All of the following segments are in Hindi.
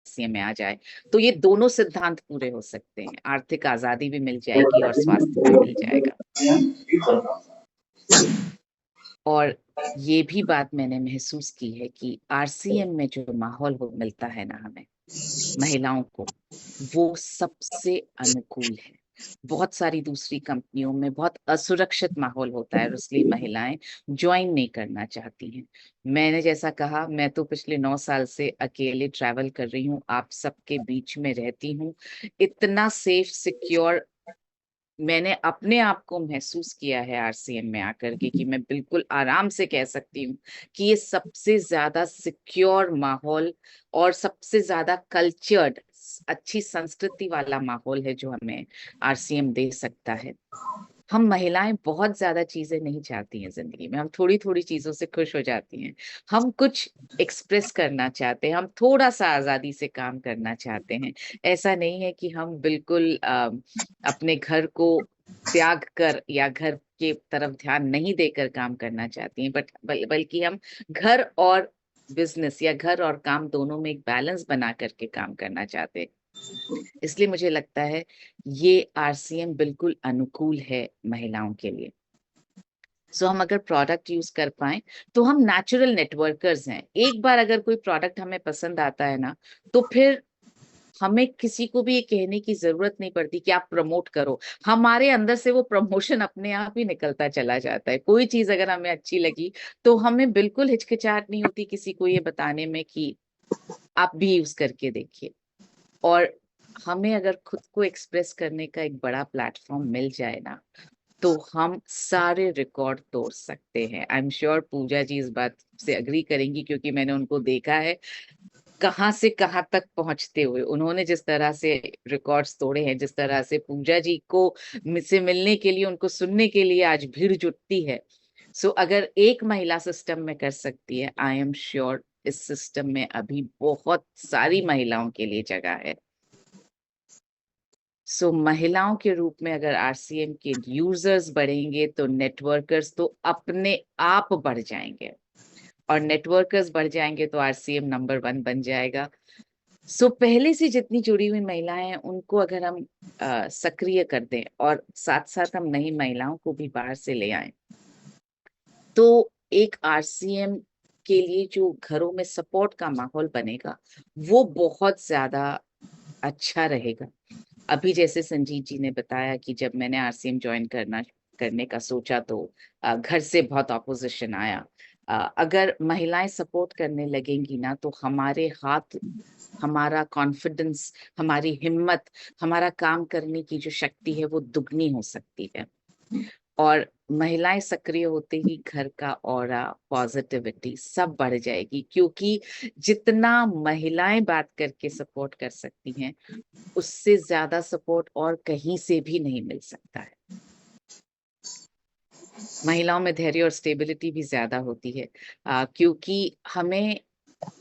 आरसीएम में आ जाए तो ये दोनों सिद्धांत पूरे हो सकते हैं, आर्थिक आजादी भी मिल जाएगी और स्वास्थ्य भी मिल जाएगा। और ये भी बात मैंने महसूस की है कि आरसीएम में जो माहौल हो मिलता है ना हमें महिलाओं को, वो सबसे अनुकूल है। बहुत सारी दूसरी कंपनियों में बहुत असुरक्षित माहौल होता है और इसलिए महिलाएं ज्वाइन नहीं करना चाहती हैं। मैंने जैसा कहा, मैं तो पिछले 9 साल से अकेले ट्रैवल कर रही हूँ, आप सबके बीच में रहती हूँ। इतना सेफ सिक्योर मैंने अपने आप को महसूस किया है आरसीएम में आकर के कि मैं बिल्कुल आराम से कह सकती हूँ कि ये सबसे ज्यादा सिक्योर माहौल और सबसे ज्यादा कल्चर्ड, अच्छी संस्कृति वाला माहौल है जो हमें आरसीएम दे सकता है। हम महिलाएं बहुत ज्यादा चीजें नहीं चाहती हैं जिंदगी में, हम थोड़ी थोड़ी चीजों से खुश हो जाती हैं। हम कुछ एक्सप्रेस करना चाहते हैं, हम थोड़ा सा आजादी से काम करना चाहते हैं। ऐसा नहीं है कि हम बिल्कुल अपने घर को त्याग कर या घर के तरफ ध्यान नहीं देकर काम करना चाहती हैं, बल्कि हम घर और बिजनेस या घर और काम दोनों में एक बैलेंस बना करके काम करना चाहते हैं। इसलिए मुझे लगता है ये आरसीएम बिल्कुल अनुकूल है महिलाओं के लिए। सो हम अगर प्रोडक्ट यूज कर पाए तो हम नेचुरल नेटवर्कर्स हैं। एक बार अगर कोई प्रोडक्ट हमें पसंद आता है ना, तो फिर हमें किसी को भी ये कहने की जरूरत नहीं पड़ती कि आप प्रमोट करो। हमारे अंदर से वो प्रमोशन अपने आप ही निकलता चला जाता है। कोई चीज अगर हमें अच्छी लगी तो हमें बिल्कुल हिचकिचाहट नहीं होती किसी को ये बताने में कि आप भी यूज करके देखिए। और हमें अगर खुद को एक्सप्रेस करने का एक बड़ा प्लेटफॉर्म मिल जाए ना, तो हम सारे रिकॉर्ड तोड़ सकते हैं। आई एम श्योर पूजा जी इस बात से अग्री करेंगी, क्योंकि मैंने उनको देखा है कहाँ से कहाँ तक पहुंचते हुए। उन्होंने जिस तरह से रिकॉर्ड्स तोड़े हैं, जिस तरह से पूजा जी को से मिलने के लिए, उनको सुनने के लिए आज भीड़ जुटती है। सो अगर एक महिला सिस्टम में कर सकती है, आई एम श्योर इस सिस्टम में अभी बहुत सारी महिलाओं के लिए जगह है। सो महिलाओं के रूप में अगर आरसीएम के यूजर्स बढ़ेंगे तो नेटवर्कर्स तो अपने आप बढ़ जाएंगे, और नेटवर्कर्स बढ़ जाएंगे तो आरसीएम नंबर 1 बन जाएगा। सो पहले से जितनी जुड़ी हुई महिलाएं हैं उनको अगर हम सक्रिय कर दें और साथ साथ हम नई महिलाओं को भी बाहर से ले आए, तो एक आरसीएम के लिए जो घरों में सपोर्ट का माहौल बनेगा वो बहुत ज्यादा अच्छा रहेगा। अभी जैसे संजीत जी ने बताया कि जब मैंने आरसीएम ज्वाइन करने का सोचा तो घर से बहुत ऑपोजिशन आया। अगर महिलाएं सपोर्ट करने लगेंगी ना, तो हमारे हाथ, हमारा कॉन्फिडेंस, हमारी हिम्मत, हमारा काम करने की जो शक्ति है वो दुगनी हो सकती है। और महिलाएं सक्रिय होते ही घर का ऑरा, पॉजिटिविटी सब बढ़ जाएगी, क्योंकि जितना महिलाएं बात करके सपोर्ट कर सकती हैं उससे ज्यादा सपोर्ट और कहीं से भी नहीं मिल सकता है। महिलाओं में धैर्य और स्टेबिलिटी भी ज्यादा होती है, क्योंकि हमें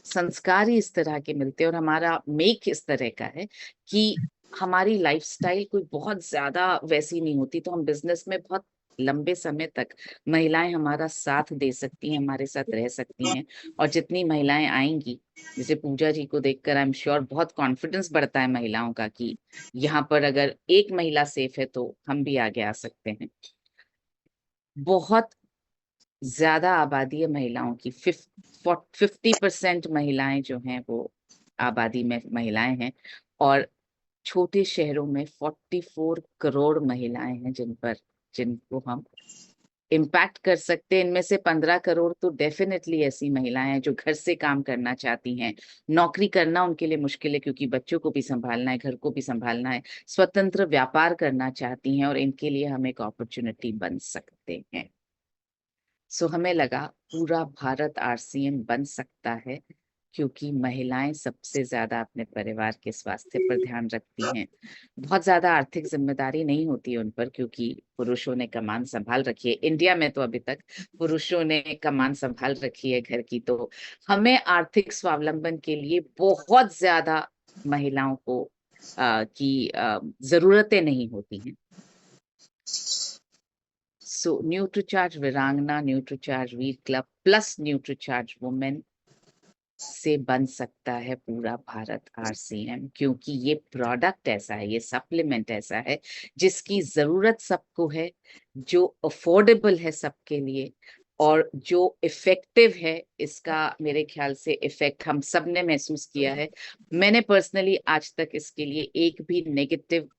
संस्कार ही इस तरह के मिलते हैं और हमारा मेक इस तरह का है कि हमारी लाइफस्टाइल कोई बहुत ज्यादा वैसी नहीं होती, तो हम बिजनेस में बहुत लंबे समय तक महिलाएं हमारा साथ दे सकती हैं, हमारे साथ रह सकती हैं। और जितनी महिलाएं आएंगी, जैसे पूजा जी को देखकर आई एम श्योर बहुत कॉन्फिडेंस बढ़ता है महिलाओं का कि यहाँ पर अगर एक महिला सेफ है तो हम भी आगे आ सकते हैं। बहुत ज्यादा आबादी है महिलाओं की, 50% महिलाएं जो हैं वो आबादी में महिलाएं हैं। और छोटे शहरों में 44 करोड़ महिलाएं हैं जिनको हम इम्पैक्ट कर सकते हैं। इनमें से 15 करोड़ तो डेफिनेटली ऐसी महिलाएं हैं जो घर से काम करना चाहती हैं। नौकरी करना उनके लिए मुश्किल है, क्योंकि बच्चों को भी संभालना है, घर को भी संभालना है। स्वतंत्र व्यापार करना चाहती हैं और इनके लिए हम एक अपॉर्चुनिटी बन सकते हैं। सो हमें लगा पूरा भारत आरसीएम बन सकता है, क्योंकि महिलाएं सबसे ज्यादा अपने परिवार के स्वास्थ्य पर ध्यान रखती हैं। बहुत ज्यादा आर्थिक जिम्मेदारी नहीं होती है उन पर, क्योंकि पुरुषों ने कमान संभाल रखी है। इंडिया में तो अभी तक पुरुषों ने कमान संभाल रखी है घर की, तो हमें आर्थिक स्वावलंबन के लिए बहुत ज्यादा महिलाओं को की जरूरतें नहीं होती हैं। So NutriCharge Virangna, NutriCharge Wheat Club plus NutriCharge Women से बन सकता है पूरा भारत आरसीएम, क्योंकि ये प्रोडक्ट ऐसा है, ये सप्लीमेंट ऐसा है जिसकी जरूरत सबको है, जो अफोर्डेबल है सबके लिए, और जो इफेक्टिव है। इसका मेरे ख्याल से इफेक्ट हम सब ने महसूस किया है। मैंने पर्सनली आज तक इसके लिए एक भी नेगेटिव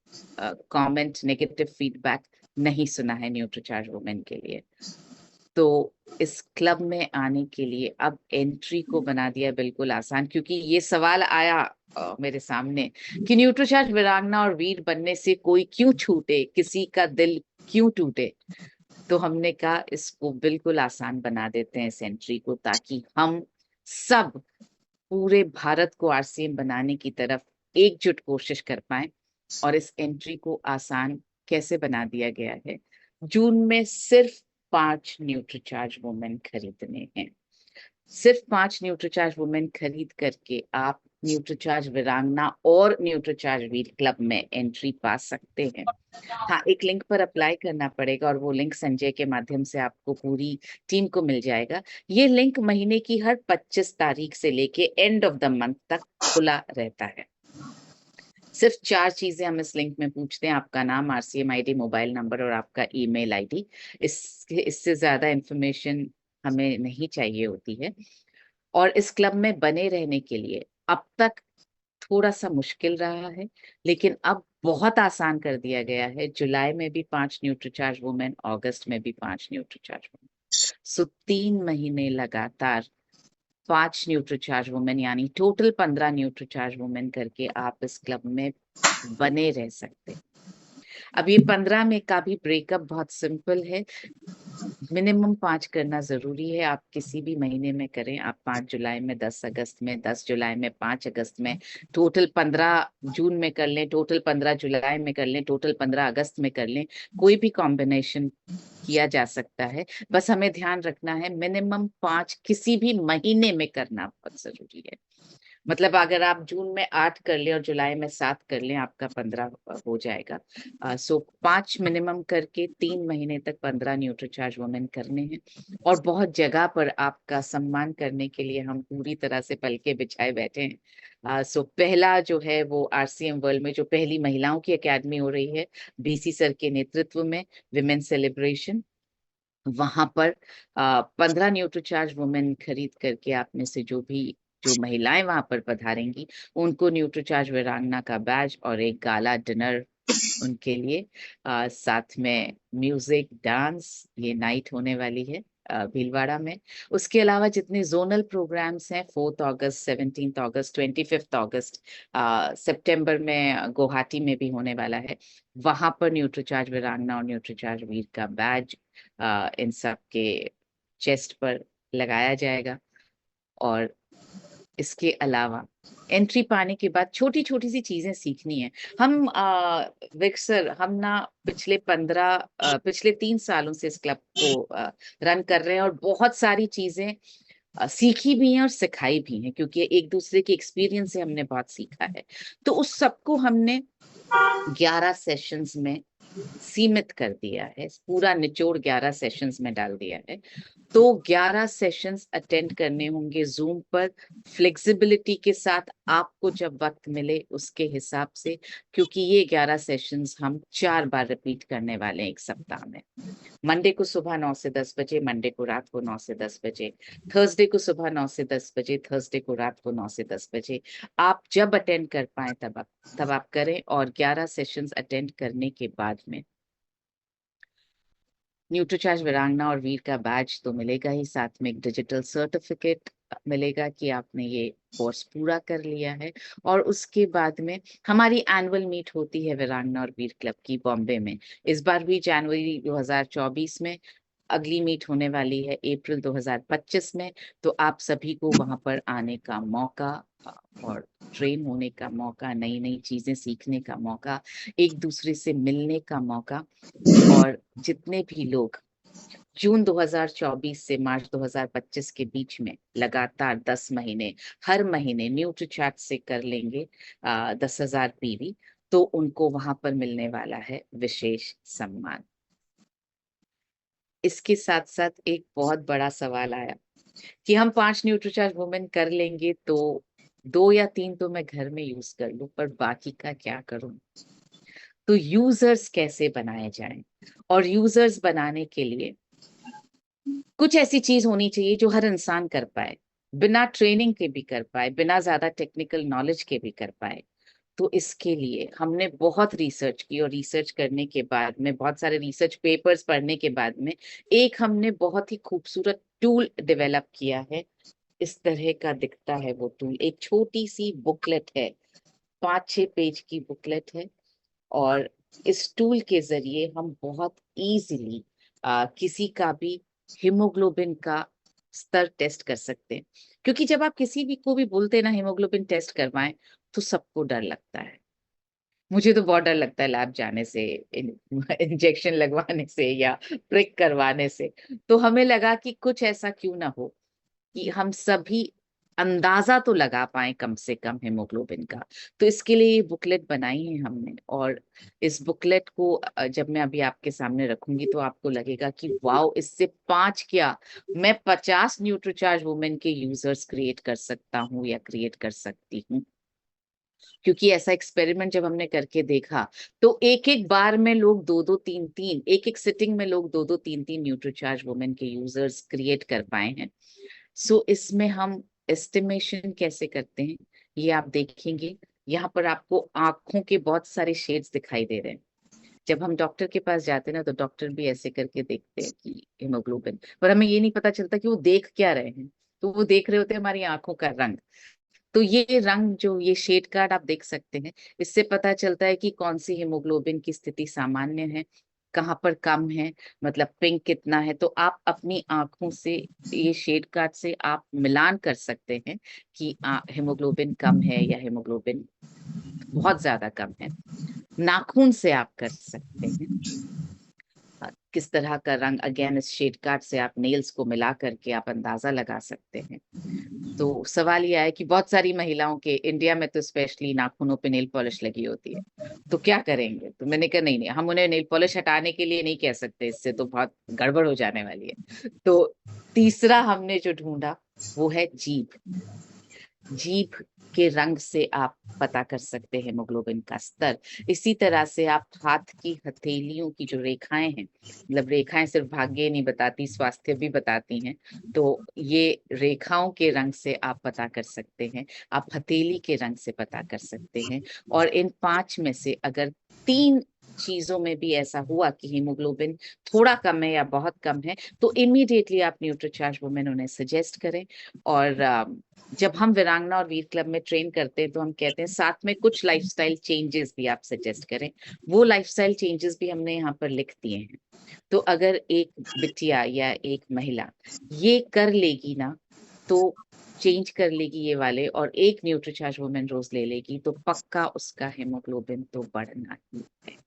कमेंट, नेगेटिव फीडबैक नहीं सुना है न्यूट्रीचार्ज वुमेन के लिए। तो इस क्लब में आने के लिए अब एंट्री को बना दिया बिल्कुल आसान, क्योंकि ये सवाल आया मेरे सामने कि न्यूट्रीचार्ज वीरांगना और वीर बनने से कोई क्यों छूटे, किसी का दिल क्यों टूटे। तो हमने कहा इसको बिल्कुल आसान बना देते हैं इस एंट्री को, ताकि हम सब पूरे भारत को आरसीएम बनाने की तरफ एकजुट कोशिश कर पाए। और इस एंट्री को आसान कैसे बना दिया गया है, जून में सिर्फ 5 न्यूट्रीचार्ज वुमेन खरीदने हैं। सिर्फ 5 न्यूट्रीचार्ज वुमेन खरीद करके आप न्यूट्रीचार्ज वीरांगना और न्यूट्रीचार्ज वीर क्लब में एंट्री पा सकते हैं। हाँ, एक लिंक पर अप्लाई करना पड़ेगा, और वो लिंक संजय के माध्यम से आपको पूरी टीम को मिल जाएगा। ये लिंक महीने की हर 25 तारीख से लेके एंड ऑफ द मंथ तक खुला रहता है। सिर्फ 4 चीजें हम इस लिंक में पूछते हैं: आपका नाम, आरसीएम आईडी, मोबाइल नंबर और आपका ईमेल आईडी। इससे ज्यादा इंफॉर्मेशन हमें नहीं चाहिए होती है। और इस क्लब में बने रहने के लिए अब तक थोड़ा सा मुश्किल रहा है, लेकिन अब बहुत आसान कर दिया गया है। जुलाई में भी 5 न्यूट्रीचार्ज वुमेन, अगस्त में भी 5 न्यूट्रीचार्ज वुमेन। सो 3 महीने लगातार 5 न्यूट्रीचार्ज वुमेन, यानी टोटल 15 न्यूट्रीचार्ज वुमेन करके आप इस क्लब में बने रह सकते हैं। अब ये 15 में का भी ब्रेकअप बहुत सिंपल है। मिनिमम 5 करना जरूरी है। आप किसी भी महीने में करें, आप 5 जुलाई में, 10 अगस्त में, 10 जुलाई में, 5 अगस्त में, टोटल 15 जून में कर लें, टोटल 15 जुलाई में कर लें, टोटल 15 अगस्त में कर लें। कोई भी कॉम्बिनेशन किया जा सकता है। बस हमें ध्यान रखना है मिनिमम 5 किसी भी महीने में करना बहुत जरूरी है। मतलब अगर आप जून में 8 कर लें और जुलाई में 7 कर लें, आपका 15 हो जाएगा। सो 5 मिनिमम करके 3 महीने तक 15 न्यूट्रीचार्ज वुमेन करने हैं। और बहुत जगह पर आपका सम्मान करने के लिए हम पूरी तरह से पलके बिछाए बैठे हैं। सो पहला जो है वो आरसीएम वर्ल्ड में जो पहली महिलाओं की एकेडमी हो रही है, बीसी सर के नेतृत्व में, विमेन सेलिब्रेशन, वहां पर 15 न्यूट्रीचार्ज वुमेन खरीद करके आप में से जो महिलाएं वहां पर पधारेंगी, उनको न्यूट्रीचार्ज वीरांगना का बैज और एक गाला डिनर उनके लिए, साथ में म्यूजिक, डांस, ये नाइट होने वाली है भीलवाड़ा में। उसके अलावा जितने जोनल प्रोग्राम्स हैं, 4 अगस्त, 17 अगस्त, 25 अगस्त, सितंबर में गुवाहाटी में भी होने वाला है। वहां पर न्यूट्रीचार्ज वीरांगना और न्यूट्रीचार्ज वीर का बैज इन सब के चेस्ट पर लगाया जाएगा। और इसके अलावा एंट्री पाने के बाद छोटी छोटी सी चीजें सीखनी है। हम विक्सर, हम ना पिछले 3 सालों से इस क्लब को रन कर रहे हैं, और बहुत सारी चीजें सीखी भी हैं और सिखाई भी हैं, क्योंकि एक दूसरे के एक्सपीरियंस से हमने बहुत सीखा है। तो उस सबको हमने 11 सेशंस में सीमित कर दिया है, पूरा निचोड़ 11 सेशंस में डाल दिया है। तो 11 सेशंस अटेंड करने होंगे जूम पर, फ्लेक्सिबिलिटी के साथ, आपको जब वक्त मिले उसके हिसाब से, क्योंकि ये 11 सेशंस हम 4 बार रिपीट करने वाले हैं एक सप्ताह में। मंडे को सुबह 9 से 10 बजे, मंडे को रात को 9 से 10 बजे, थर्सडे को सुबह 9 से 10 बजे, थर्सडे को रात को 9 से 10 बजे। आप जब अटेंड कर पाए तब आप करें। और 11 सेशंस अटेंड करने के बाद में न्यूट्रीचार्ज वीरांगना और वीर का बैज तो मिलेगा ही, साथ में एक डिजिटल सर्टिफिकेट मिलेगा कि आपने ये कोर्स पूरा कर लिया है। और उसके बाद में हमारी एनुअल मीट होती है वीरांगना और वीर क्लब की बॉम्बे में। इस बार भी जनवरी 2024 में, अगली मीट होने वाली है अप्रैल 2025 में। तो आप सभी को वहां पर आने का मौका, और ट्रेन होने का मौका, नई नई चीजें सीखने का मौका, एक दूसरे से मिलने का मौका। और जितने भी लोग जून 2024 से मार्च 2025 के बीच में लगातार 10 महीने हर महीने न्यूट्रीचार्ट से कर लेंगे 10,000 पीवी, तो उनको वहां पर मिलने वाला है विशेष सम्मान। इसके साथ साथ एक बहुत बड़ा सवाल आया कि हम 5 न्यूट्रीचार्ज वुमेन कर लेंगे तो 2 या 3 तो मैं घर में यूज कर लूं, पर बाकी का क्या करूं। तो यूजर्स कैसे बनाए जाएं, और यूजर्स बनाने के लिए कुछ ऐसी चीज होनी चाहिए जो हर इंसान कर पाए, बिना ट्रेनिंग के भी कर पाए, बिना ज्यादा टेक्निकल नॉलेज के भी कर पाए। तो इसके लिए हमने बहुत रिसर्च की, और रिसर्च करने के बाद में, बहुत सारे रिसर्च पेपर्स पढ़ने के बाद में, एक हमने बहुत ही खूबसूरत टूल डेवलप किया है। इस तरह का दिखता है वो टूल, एक छोटी सी बुकलेट है, 5-6 पेज की बुकलेट है। और इस टूल के जरिए हम बहुत इजीली किसी का भी हीमोग्लोबिन का स्तर टेस्ट कर सकते हैं। क्योंकि जब आप किसी भी को भी बोलते हैं ना हीमोग्लोबिन टेस्ट करवाएं, तो सबको डर लगता है। मुझे तो बहुत डर लगता है लैब जाने से, इंजेक्शन लगवाने से या प्रिक करवाने से। तो हमें लगा कि कुछ ऐसा क्यों ना हो कि हम सभी अंदाजा तो लगा पाए कम से कम हेमोग्लोबिन का। तो इसके लिए ये बुकलेट बनाई है हमने। और इस बुकलेट को जब मैं अभी आपके सामने रखूंगी तो आपको लगेगा कि वाओ, इससे 5 क्या, मैं 50 न्यूट्रीचार्ज वुमेन के यूजर्स क्रिएट कर सकता हूँ या क्रिएट कर सकती हूँ। क्योंकि ऐसा एक्सपेरिमेंट जब हमने करके देखा, तो एक एक बार में लोग 2-2 3-3, एक एक सिटिंग में लोग 2-2 3-3 न्यूट्रीचार्ज वुमेन के यूजर्स क्रिएट कर पाए हैं। सो इसमें हम एस्टिमेशन कैसे करते हैं ये आप देखेंगे। यहाँ पर आपको आंखों के बहुत सारे शेड्स दिखाई दे रहे हैं। जब हम डॉक्टर के पास जाते हैं ना, तो डॉक्टर भी ऐसे करके देखते हैं कि हेमोग्लोबिन, पर हमें ये नहीं पता चलता कि वो देख क्या रहे हैं। तो वो देख रहे होते हैं हमारी आंखों का रंग। तो ये रंग, जो ये शेड कार्ड आप देख सकते हैं, इससे पता चलता है कि कौन सी हेमोग्लोबिन की स्थिति सामान्य है, कहाँ पर कम है, मतलब पिंक कितना है। तो आप अपनी आंखों से, ये शेड कार्ड से आप मिलान कर सकते हैं कि हेमोग्लोबिन कम है या हेमोग्लोबिन बहुत ज्यादा कम है। नाखून से आप कर सकते हैं किस तरह का रंग, अगेन इस शेड कार्ड से आप नेल्स को मिला करके आप अंदाजा लगा सकते हैं। तो सवाल यह है कि बहुत सारी महिलाओं के, इंडिया में तो स्पेशली, नाखूनों पे नेल पॉलिश लगी होती है। तो क्या करेंगे। तो मैंने कहा नहीं नहीं, हम उन्हें नेल पॉलिश हटाने के लिए नहीं कह सकते, इससे तो बहुत गड़बड़ हो जाने वाली है। तो तीसरा हमने जो ढूंढा वो है जीभ। जीभ के रंग से आप पता कर सकते हैं हेमोग्लोबिन का स्तर। इसी तरह से आप हाथ की हथेलियों की जो रेखाएं हैं, मतलब रेखाएं सिर्फ भाग्य नहीं बताती, स्वास्थ्य भी बताती हैं। तो ये रेखाओं के रंग से आप पता कर सकते हैं, आप हथेली के रंग से पता कर सकते हैं। और इन 5 में से अगर 3 चीजों में भी ऐसा हुआ कि हीमोग्लोबिन थोड़ा कम है या बहुत कम है, तो इमीडिएटली आप न्यूट्रीचार्ज वुमेन उन्हें सजेस्ट करें। और जब हम वीरांगना और वीर क्लब में ट्रेन करते हैं, तो हम कहते हैं साथ में कुछ लाइफस्टाइल चेंजेस भी आप सजेस्ट करें। वो लाइफस्टाइल चेंजेस भी हमने यहाँ पर लिख दिए हैं। तो अगर एक बिटिया या एक महिला ये कर लेगी ना, तो चेंज कर लेगी ये वाले, और एक न्यूट्रीचार्ज वुमेन रोज ले लेगी, तो पक्का उसका हेमोग्लोबिन तो बढ़ना ही है।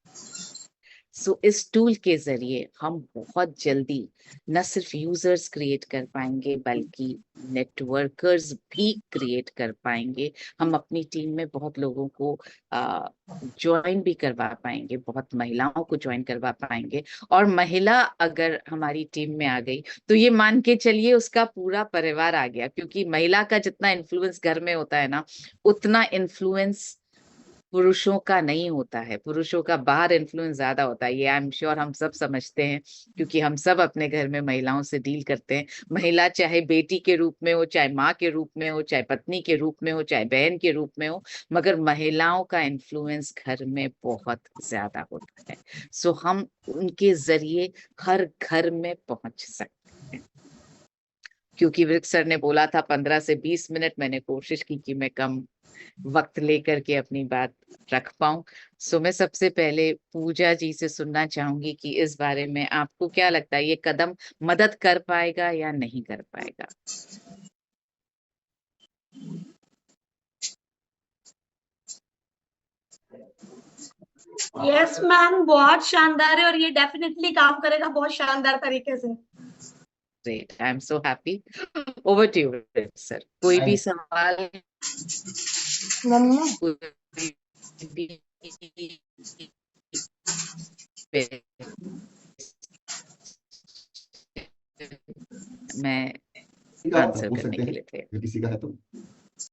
सो इस टूल के जरिए हम बहुत जल्दी न सिर्फ यूजर्स क्रिएट कर पाएंगे, बल्कि नेटवर्कर्स भी क्रिएट कर पाएंगे। हम अपनी टीम में बहुत लोगों को ज्वाइन भी करवा पाएंगे, बहुत महिलाओं को ज्वाइन करवा पाएंगे। और महिला अगर हमारी टीम में आ गई, तो ये मान के चलिए उसका पूरा परिवार आ गया। क्योंकि महिला का जितना इन्फ्लुएंस घर में होता है ना, उतना इन्फ्लुएंस पुरुषों का नहीं होता है। पुरुषों का बाहर इन्फ्लुएंस ज्यादा होता है, ये आई एम श्योर हम सब समझते हैं। क्योंकि हम सब अपने घर में महिलाओं से डील करते हैं। महिला चाहे बेटी के रूप में हो, चाहे माँ के रूप में हो, चाहे पत्नी के रूप में हो, चाहे बहन के रूप में हो, मगर महिलाओं का इन्फ्लुएंस घर में बहुत ज्यादा होता है। सो हम उनके जरिए हर घर में पहुंच सकते हैं। क्योंकि विक सर ने बोला था 15 से 20 मिनट, मैंने कोशिश की कि मैं कम वक्त लेकर के अपनी बात रख पाऊं। सो मैं सबसे पहले पूजा जी से सुनना चाहूंगी कि इस बारे में आपको क्या लगता है, ये कदम मदद कर पाएगा या नहीं कर पाएगा। यस मैम, बहुत शानदार है और ये डेफिनेटली काम करेगा बहुत शानदार तरीके से। Great, I am so happy. Over to you sir, कोई भी सवाल, मम्मा कोई भी मैं ठीक है, आप आंसर पूछ करने सकते के हैं लिए थे। अगर किसी का है तो।